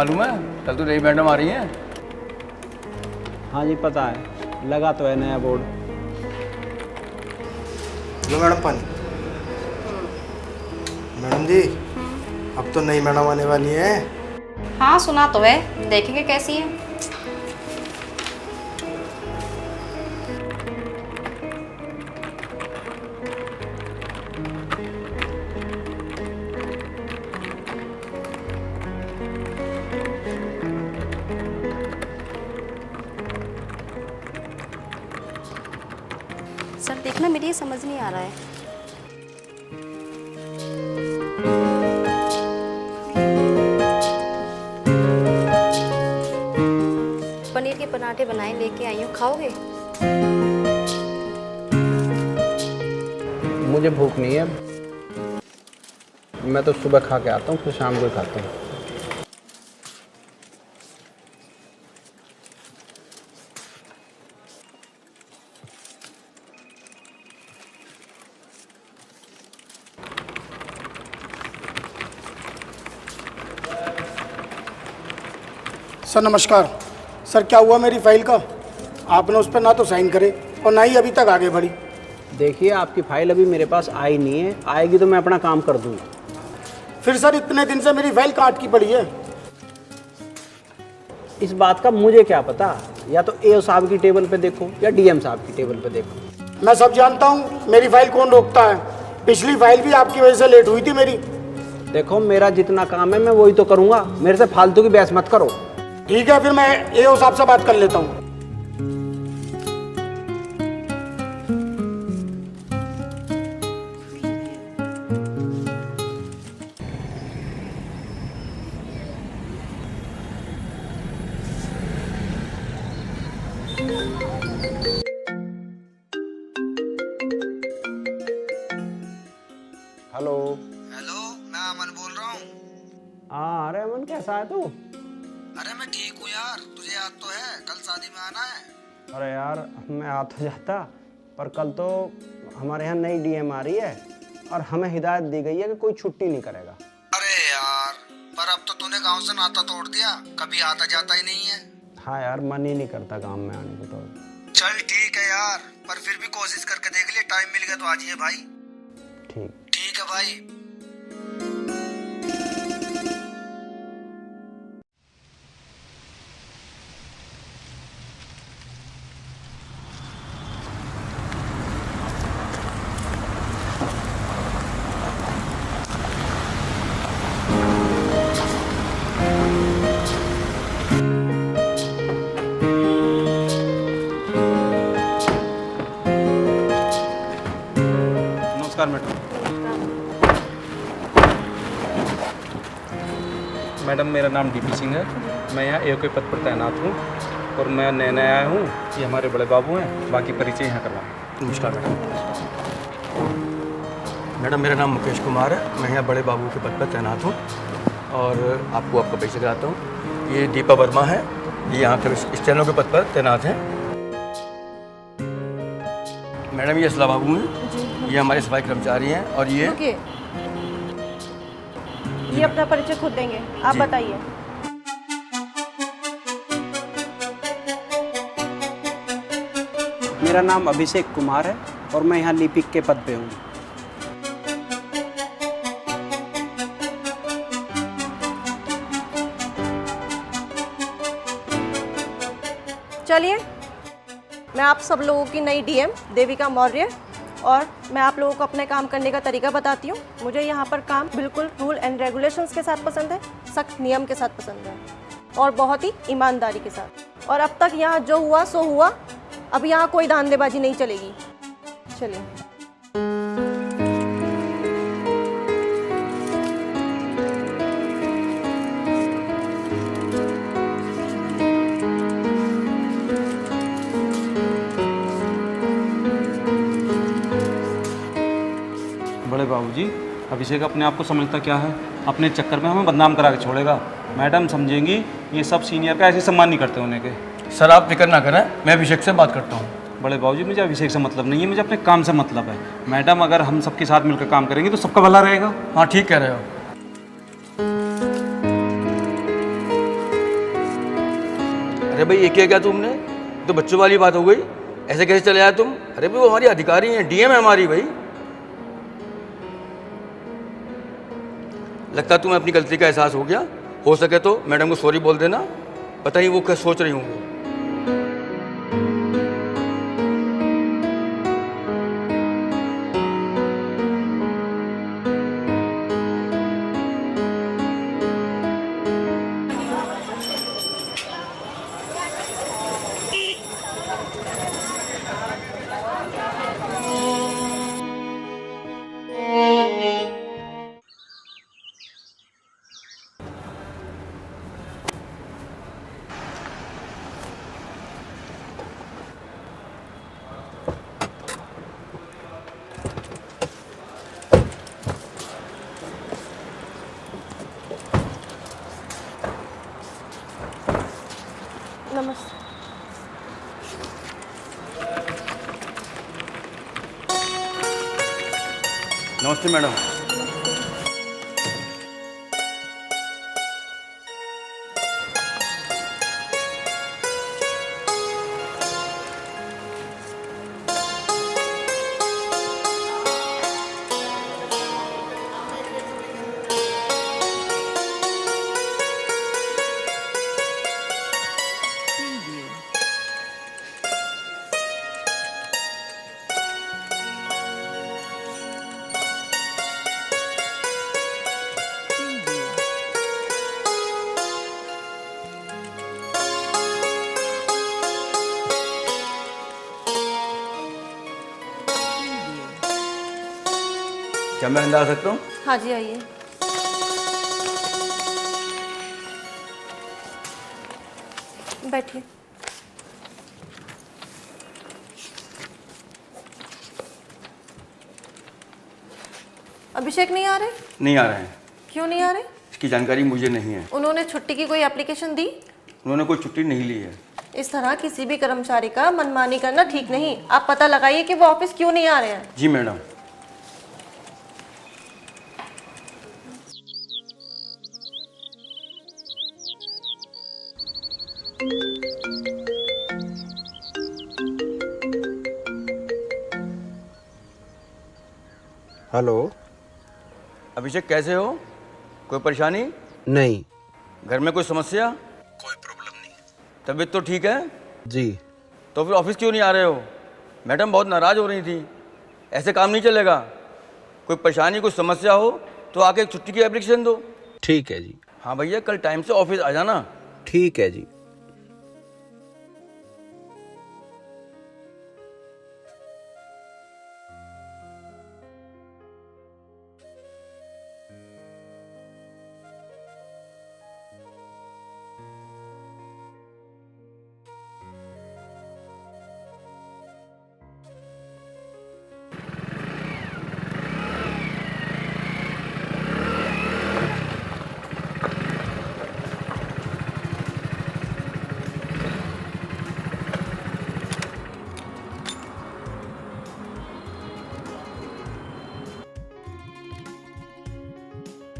मालूम है, कल तो नई मैडम आ रही हैं। हाँ जी पता है, लगा तो है नया बोर्ड। लो मैडम पानी। मैडम जी अब तो नई मैडम आने वाली है। हाँ सुना तो है, देखेंगे कैसी है। सर देखना, मेरी ये समझ नहीं आ रहा है। पनीर के पराठे बनाए लेके आई हूँ, खाओगे? मुझे भूख नहीं है, मैं तो सुबह खा के आता हूँ, फिर शाम को ही खाता हूँ। सर नमस्कार। सर क्या हुआ मेरी फाइल का? आपने उस पर ना तो साइन करे और ना ही अभी तक आगे बढ़ी। देखिए आपकी फाइल अभी मेरे पास आई नहीं है, आएगी तो मैं अपना काम कर दूँगा। फिर सर इतने दिन से मेरी फाइल कहाँ अटकी पड़ी है? इस बात का मुझे क्या पता, या तो एओ साहब की टेबल पे देखो या डीएम साहब की टेबल पे देखो। मैं सब जानता हूँ, मेरी फाइल कौन रोकता है। पिछली फाइल भी आपकी वजह से लेट हुई थी मेरी। देखो मेरा जितना काम है मैं वही तो करूँगा, मेरे से फालतू की बहस मत करो। ठीक है, फिर मैं एओ साहब से बात कर लेता हूँ। हेलो। हेलो, मैं अमन बोल रहा हूँ। हाँ अरे अमन कैसा है तू? अरे मैं ठीक हूँ यार, तुझे याद तो है कल शादी में आना है। अरे यार मैं आ तो जाता, पर कल तो हमारे यहाँ नई डीएम आ रही है और हमें हिदायत दी गई है कि कोई छुट्टी नहीं करेगा। अरे यार, पर अब तो तूने गांव से नाता तोड़ दिया, कभी आता जाता ही नहीं है। हाँ यार मन ही नहीं करता काम में आने को तो। चल ठीक है यार, पर फिर भी कोशिश करके देख ले, टाइम मिल गया तो आ जाइए भाई। ठीक। ठीक है भाई। नमस्कार मैडम। मैडम मेरा नाम डीपी सिंह है, मैं यहाँ एओ के पद पर तैनात हूँ और मैं नया नया आया हूँ। ये हमारे बड़े बाबू हैं, बाकी परिचय यहाँ करवाएं। नमस्कार मैडम, मेरा नाम मुकेश कुमार है, मैं यहाँ बड़े बाबू के पद पर तैनात हूँ और आपको आपका परिचय कराता हूँ। ये दीपा वर्मा है, ये यहाँ के स्टेनो के पद पर तैनात हैं। मैडम ये असला बाबू हैं, ये हमारे सफाई कर्मचारी हैं और ये अपना परिचय खुद देंगे, आप बताइए। मेरा नाम अभिषेक कुमार है और मैं यहाँ लिपिक के पद पे हूँ। चलिए मैं आप सब लोगों की नई डीएम देविका मौर्य, और मैं आप लोगों को अपने काम करने का तरीका बताती हूँ। मुझे यहाँ पर काम बिल्कुल रूल एंड रेगुलेशंस के साथ पसंद है, सख्त नियम के साथ पसंद है और बहुत ही ईमानदारी के साथ। और अब तक यहाँ जो हुआ सो हुआ, अब यहाँ कोई धांधलेबाजी नहीं चलेगी। चलिए। बड़े बाबूजी, अभिषेक अपने आप को समझता क्या है, अपने चक्कर में हमें बदनाम करा के छोड़ेगा। मैडम समझेंगी ये सब सीनियर का ऐसे सम्मान नहीं करते होने के। सर आप फिक्र ना करें, मैं अभिषेक से बात करता हूँ। बड़े बाबूजी मुझे अभिषेक से मतलब नहीं है, मुझे अपने काम से मतलब है। मैडम अगर हम सबके साथ मिलकर काम करेंगे तो सबका भला रहेगा। हाँ ठीक कह रहे हो। अरे भाई ये क्या क्या तुमने, तो बच्चों वाली बात हो गई, ऐसे कैसे चले आए तुम? अरे भाई वो हमारी अधिकारी हैं, डीएम है हमारी भाई। लगता तुम्हें अपनी गलती का एहसास हो गया, हो सके तो मैडम को सॉरी बोल देना, पता नहीं वो क्या सोच रही होंगी। नमस्ते। नमस्ते मैडम। क्या मैं अंदर आ सकता हूँ? हाँ जी, आइए। बैठिए। अभिषेक नहीं आ रहे? नहीं आ रहे हैं। क्यों नहीं आ रहे? इसकी जानकारी मुझे नहीं है। उन्होंने छुट्टी की कोई एप्लीकेशन दी? उन्होंने कोई छुट्टी नहीं ली है। इस तरह किसी भी कर्मचारी का मनमानी करना ठीक नहीं। आप पता लगाइए कि वो ऑफिस क्यों नहीं आ रहे हैं। जी मैडम। हेलो। अभिषेक कैसे हो? कोई परेशानी? नहीं। घर में कोई समस्या? कोई प्रॉब्लम नहीं। तबीयत तो ठीक है? जी। तो फिर ऑफिस क्यों नहीं आ रहे हो? मैडम बहुत नाराज़ हो रही थी, ऐसे काम नहीं चलेगा। कोई परेशानी, कोई समस्या हो तो आके एक छुट्टी की एप्लीकेशन दो। ठीक है जी। हाँ भैया, कल टाइम से ऑफिस आ जाना। ठीक है जी।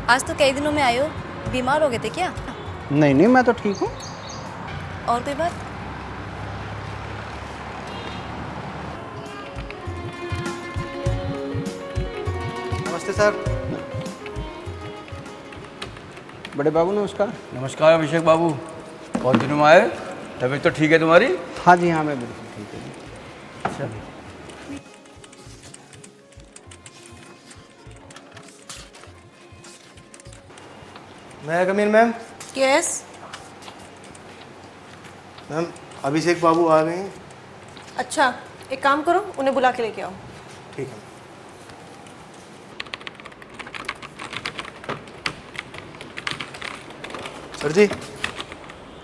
आज तो कई दिनों में आए हो, बीमार हो गए थे क्या? नहीं नहीं, मैं तो ठीक हूँ। और कोई बात? नमस्ते सर। बड़े बाबू नमस्कार। नमस्कार अभिषेक बाबू, बहुत दिनों में आए। तबीयत तो ठीक है तुम्हारी? हाँ जी, हाँ मैं बिल्कुल ठीक हूँ। अच्छा। मैं कमीन मैम। यस। मैम अभिषेक बाबू आ गए हैं। अच्छा, एक काम करो, उन्हें बुला के लेके आओ। ठीक है। सर जी,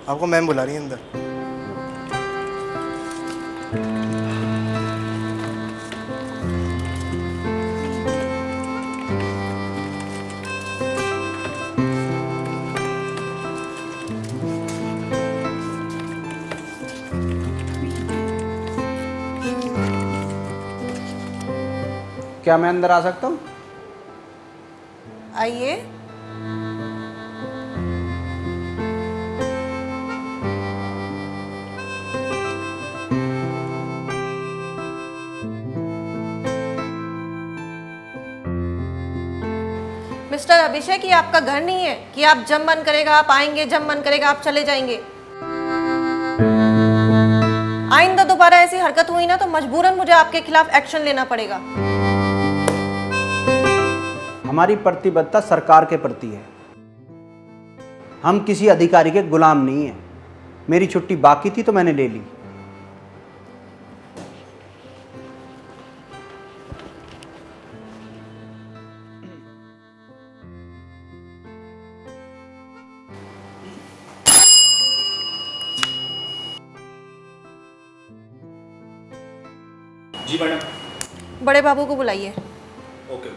आपको मैम बुला रही है अंदर। क्या मैं अंदर आ सकता हूँ? आइए। मिस्टर अभिषेक, ये आपका घर नहीं है कि आप जब मन करेगा आप आएंगे, जब मन करेगा आप चले जाएंगे। आइंदा दोबारा ऐसी हरकत हुई ना तो मजबूरन मुझे आपके खिलाफ एक्शन लेना पड़ेगा। हमारी प्रतिबद्धता सरकार के प्रति है, हम किसी अधिकारी के गुलाम नहीं हैं। मेरी छुट्टी बाकी थी तो मैंने ले ली। जी मैडम। बड़े बाबू को बुलाइए। ओके।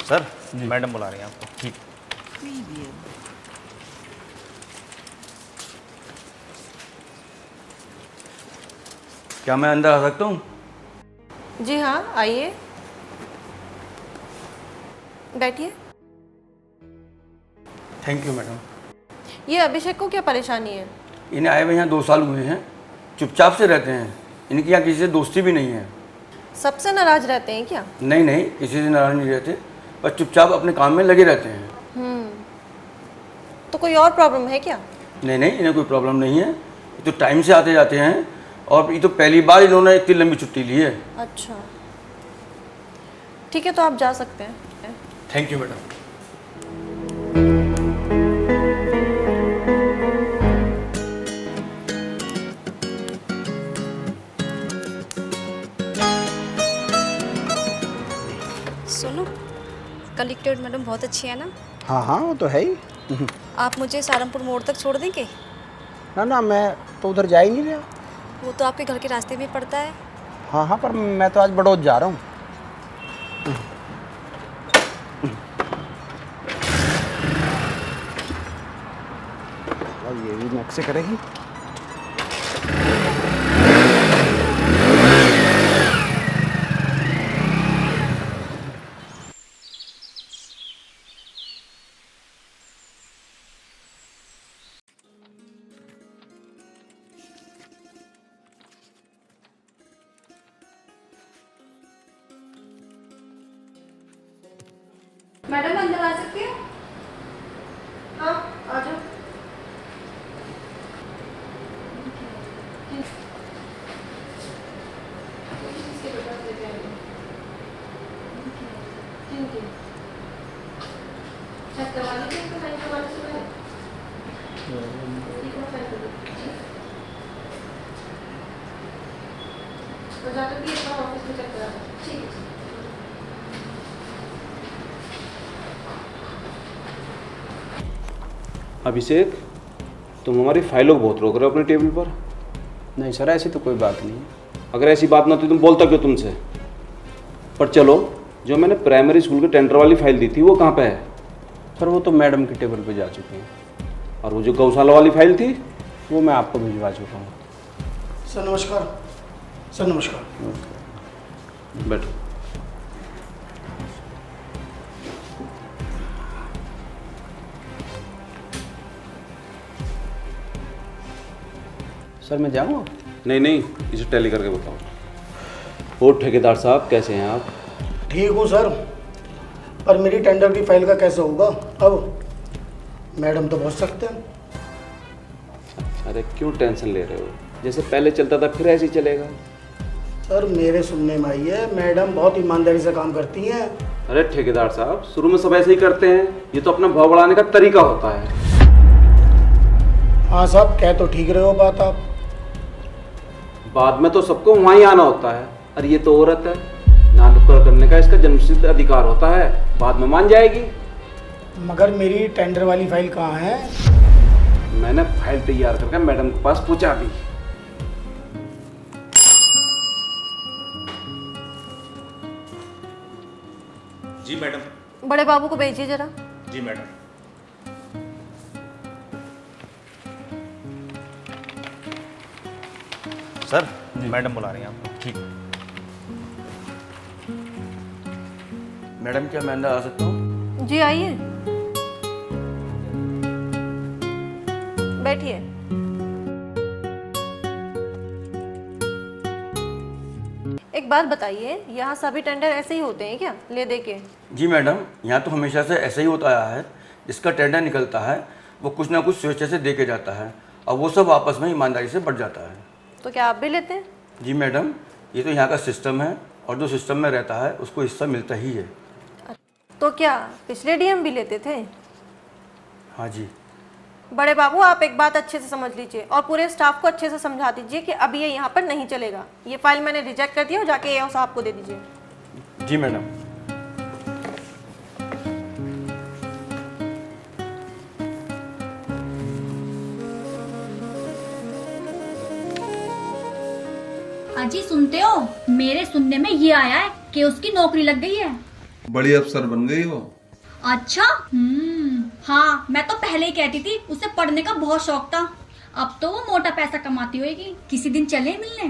सर मैडम बुला रही हैं आपको। ठीक। क्या मैं अंदर आ सकता हूँ? जी हाँ, आइए, बैठिए। Thank you madam. ये अभिषेक को क्या परेशानी है? इन्हें आए हुए यहाँ 2 साल हुए हैं, चुपचाप से रहते हैं। इनकी यहाँ किसी से दोस्ती भी नहीं है। सबसे नाराज रहते हैं क्या? नहीं नहीं, किसी से नाराज नहीं रहते, बस चुपचाप अपने काम में लगे रहते हैं। तो कोई और प्रॉब्लम है क्या? नहीं नहीं, इन्हें कोई प्रॉब्लम नहीं है। ये तो टाइम से आते जाते हैं और ये तो पहली बार इन्होंने इतनी लंबी छुट्टी ली है। अच्छा, ठीक है, तो आप जा सकते हैं। Thank you madam. सुनो, कलेक्टर मैडम बहुत अच्छी है ना? हाँ हाँ, वो तो है ही। आप मुझे सहारनपुर मोड़ तक छोड़ देंगे? ना ना, मैं तो उधर जा ही नहीं रहा। वो तो आपके घर के रास्ते में पड़ता है। हाँ हाँ, पर मैं तो आज बड़ौद जा रहा हूँ। ये भी नक से करेगी। मैडम अंदर आ सकती है? हाँ, आ जाओ। अभिषेक, तुम हमारी फाइलों को बहुत रोक रहे हो अपने टेबल पर। नहीं सर, ऐसी तो कोई बात नहीं है। अगर ऐसी बात ना तो तुम बोलता क्यों तुमसे? पर चलो, जो मैंने प्राइमरी स्कूल के टेंडर वाली फाइल दी थी वो कहाँ पे है? सर वो तो मैडम के टेबल पे जा चुके हैं। और वो जो गौशाला वाली फाइल थी? वो मैं आपको भिजवा चुका हूँ। सर नमस्कार। सर नमस्कार। बैठो। सर मैं जाऊँ? नहीं नहीं, इसे टैली करके बताओ। और ठेकेदार साहब कैसे हैं आप? ठीक हूँ सर, पर मेरी टेंडर की फाइल का कैसे होगा अब? मैडम तो पहुँच सकते हैं। अरे क्यों टेंशन ले रहे हो? जैसे पहले चलता था फिर ऐसे ही चलेगा। सर मेरे सुनने में आई है मैडम बहुत ईमानदारी से काम करती हैं। अरे ठेकेदार साहब, शुरू में सब ऐसे ही करते हैं, ये तो अपना भाव बढ़ाने का तरीका होता है। हाँ साहब, कह तो ठीक रहे हो बात आप। बाद में तो सबको वहीं आना होता है। अरे ये तो औरत है, ना नुक्कड़ करने का इसका जन्मसिद्ध अधिकार होता है, बाद में मान जाएगी। मगर मेरी टेंडर वाली फाइल कहाँ है? मैंने फाइल तैयार करके मैडम के पास पहुंचा दी। जी मैडम। बड़े बाबू को भेजिए जरा। जी मैडम। सर मैडम बुला रही हैं आपको। ठीक। मैडम क्या मैं अंदर आ सकता हूँ? जी आइए, बैठिए। एक बात बताइए, यहाँ सभी टेंडर ऐसे ही होते हैं क्या, ले दे के? जी मैडम, यहाँ तो हमेशा से ऐसे ही होता आया है। जिसका टेंडर निकलता है वो कुछ ना कुछ स्वेच्छा से दे के जाता है और वो सब आपस में ईमानदारी से बढ़ जाता है। तो क्या आप भी लेते हैं? जी मैडम, ये तो यहाँ का सिस्टम है और जो सिस्टम में रहता है उसको हिस्सा मिलता ही है। तो क्या पिछले डीएम भी लेते थे? हाँ जी। बड़े बाबू, आप एक बात अच्छे से समझ लीजिए और पूरे स्टाफ को अच्छे से समझा दीजिए कि अब ये यहाँ पर नहीं चलेगा। ये फाइल मैंने रिजेक्ट कर दिया और जाके एओ साहब को दे दीजिए। जी मैडम। अजी सुनते हो, मेरे सुनने में ये आया है कि उसकी नौकरी लग गई है। बड़ी अफसर बन गई वो। अच्छा, हाँ, मैं तो पहले ही कहती थी उसे पढ़ने का बहुत शौक था। अब तो वो मोटा पैसा कमाती होगी। किसी दिन चले मिलने?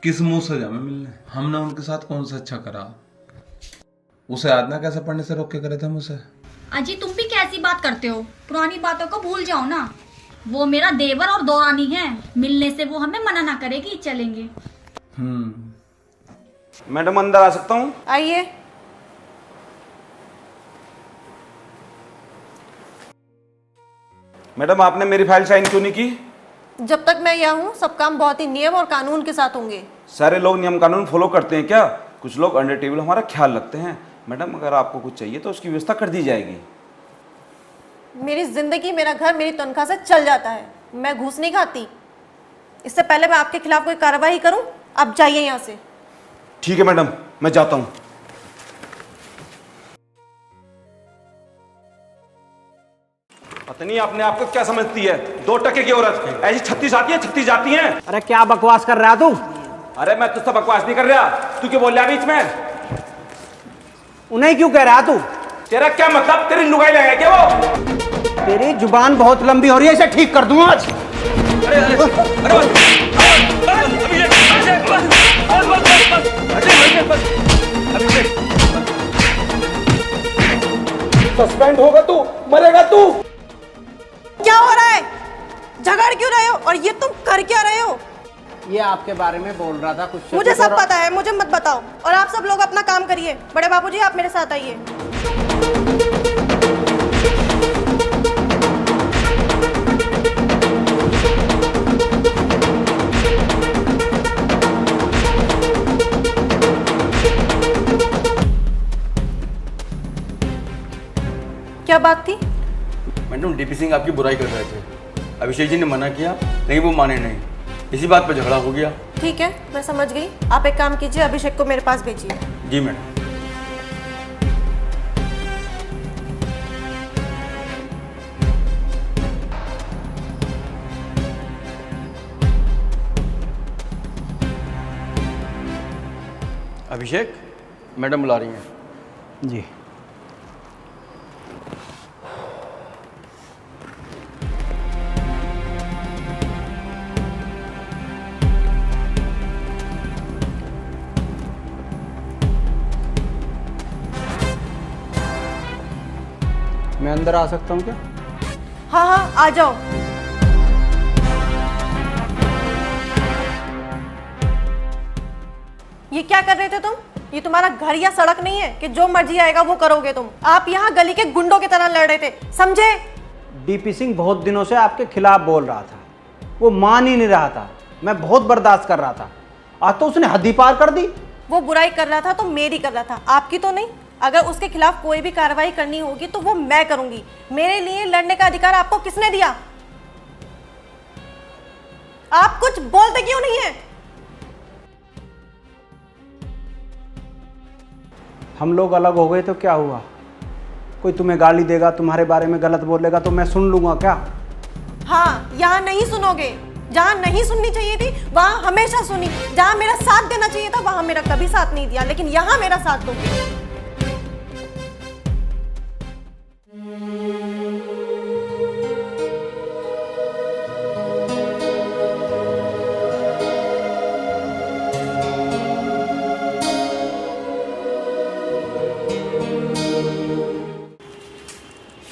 किस मुंह से जामे मिलने? हमने उनके साथ कौन सा अच्छा करा? उसे याद ना कैसे पढ़ने से रोक के करे थे मुझसे। अजी तुम भी कैसी बात करते हो? पुरानी बातों को भूल जाओ ना। वो मेरा देवर और दौरानी है, मिलने से वो हमें मना ना करेगी, चलेंगे। मैडम अंदर आ सकता हूँ? आइए। मैडम आपने मेरी फाइल साइन क्यों नहीं की? जब तक मैं यहाँ हूँ सब काम बहुत ही नियम और कानून के साथ होंगे। सारे लोग नियम कानून फॉलो करते हैं क्या? कुछ लोग अंडर टेबल हमारा ख्याल रखते हैं। मैडम अगर आपको कुछ चाहिए तो उसकी व्यवस्था कर दी जाएगी। मेरी जिंदगी, मेरा घर मेरी तनख्वाह से चल जाता है। मैं घूस नहीं खाती। इससे पहले मैं आपके खिलाफ कोई कार्रवाई करूं, आप जाइए यहाँ से। ठीक है मैडम, मैं जाता हूँ। पता नहीं आपने आपको क्या समझती है? 2 टके की औरत ऐसी 36 आती है 36 जाती है। अरे क्या बकवास कर रहा है तू? अरे मैं तुझसे बकवास नहीं कर रहा, तू क्यों बोल रहा है बीच में? उन्हें क्यों कह रहा है तू? तेरा क्या मतलब? तेरी लुगाई लगाए क्या वो? तेरी जुबान बहुत लंबी हो रही है, इसे ठीक कर दूं आज। सस्पेंड होगा तू, मरेगा तू। क्या हो रहा है? झगड़ क्यों रहे हो और ये तुम कर क्या रहे हो? ये आपके बारे में बोल रहा था कुछ। मुझे सब पता है, मुझे मत बताओ। और आप सब लोग अपना काम करिए। बड़े बाबूजी आप मेरे साथ आइए। क्या बात थी? मैडम डीपी सिंह आपकी बुराई कर रहे थे। अभिषेक जी ने मना किया लेकिन वो माने नहीं, इसी बात पर झगड़ा हो गया। ठीक है, मैं समझ गई। आप एक काम कीजिए, अभिषेक को मेरे पास भेजिए। जी मैडम। अभिषेक, मैडम बुला रही हैं। जी। मैं अंदर आ सकता हूँ क्या? हाँ हाँ, आ जाओ। ये क्या कर रहे थे तुम? ये तुम्हारा घर या सड़क नहीं है कि जो मर्जी आएगा वो करोगे तुम। आप यहाँ गली के गुंडों की तरह लड़ रहे थे, समझे? डीपी सिंह बहुत दिनों से आपके खिलाफ बोल रहा था, वो मान ही नहीं रहा था। मैं बहुत बर्दाश्त कर रहा था, आज तो उसने हद ही पार कर दी। वो बुराई कर रहा था तो मेरी कर रहा था, आपकी तो नहीं। अगर उसके खिलाफ कोई भी कार्रवाई करनी होगी तो वो मैं करूंगी। मेरे लिए लड़ने का अधिकार आपको किसने दिया? आप कुछ बोलते क्यों नहीं है? हम लोग अलग हो गए तो क्या हुआ? कोई तुम्हें गाली देगा, तुम्हारे बारे में गलत बोलेगा तो मैं सुन लूंगा क्या? हाँ, यहाँ नहीं सुनोगे। जहाँ नहीं सुननी चाहिए थी वहाँ हमेशा सुनी। जहाँ मेरा साथ देना चाहिए था वहाँ मेरा कभी साथ नहीं दिया, लेकिन यहाँ मेरा साथ दोगे।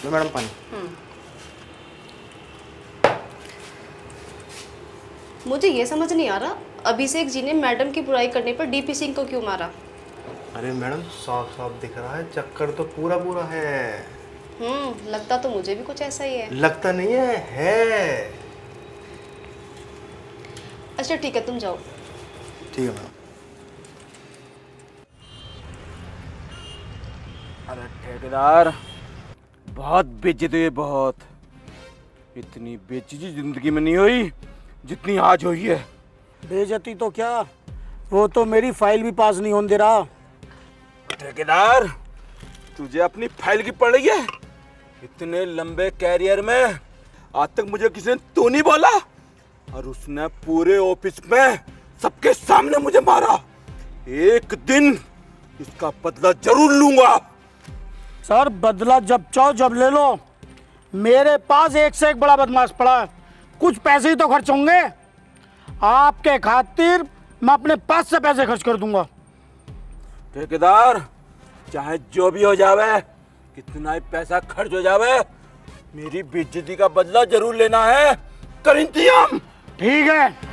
मैडम पानी। मुझे ये समझ नहीं आ रहा अभिषेक जी ने मैडम की बुराई करने पर डीपी सिंह को क्यों मारा? अरे मैडम साफ साफ दिख रहा है, चक्कर तो पूरा पूरा है। लगता तो मुझे भी कुछ ऐसा ही है। लगता नहीं है। अच्छा ठीक है, तुम जाओ। ठीक है मैडम। अरे ठेकेदार, बहुत बेइज्जती हुई, बहुत। इतनी बेइज्जती जिंदगी में नहीं हुई जितनी आज हुई है। बेइज्जती तो क्या, वो तो मेरी फाइल भी पास नहीं होने दे रहा। ठेकेदार, तुझे अपनी फाइल की पड़ रही है? इतने लंबे कैरियर में आज तक मुझे किसी ने तू नहीं बोला, और उसने पूरे ऑफिस में सबके सामने मुझे मारा। एक दिन इसका बदला जरूर लूंगा। सर बदला जब चाहो जब ले लो। मेरे पास एक से एक बड़ा बदमाश पड़ा है, कुछ पैसे ही तो खर्च होंगे। आपके खातिर मैं अपने पास से पैसे खर्च कर दूंगा। ठेकेदार, चाहे जो भी हो जावे, कितना ही पैसा खर्च हो जावे, मेरी बेइज्जती का बदला जरूर लेना है। कर इंतजाम। ठीक है।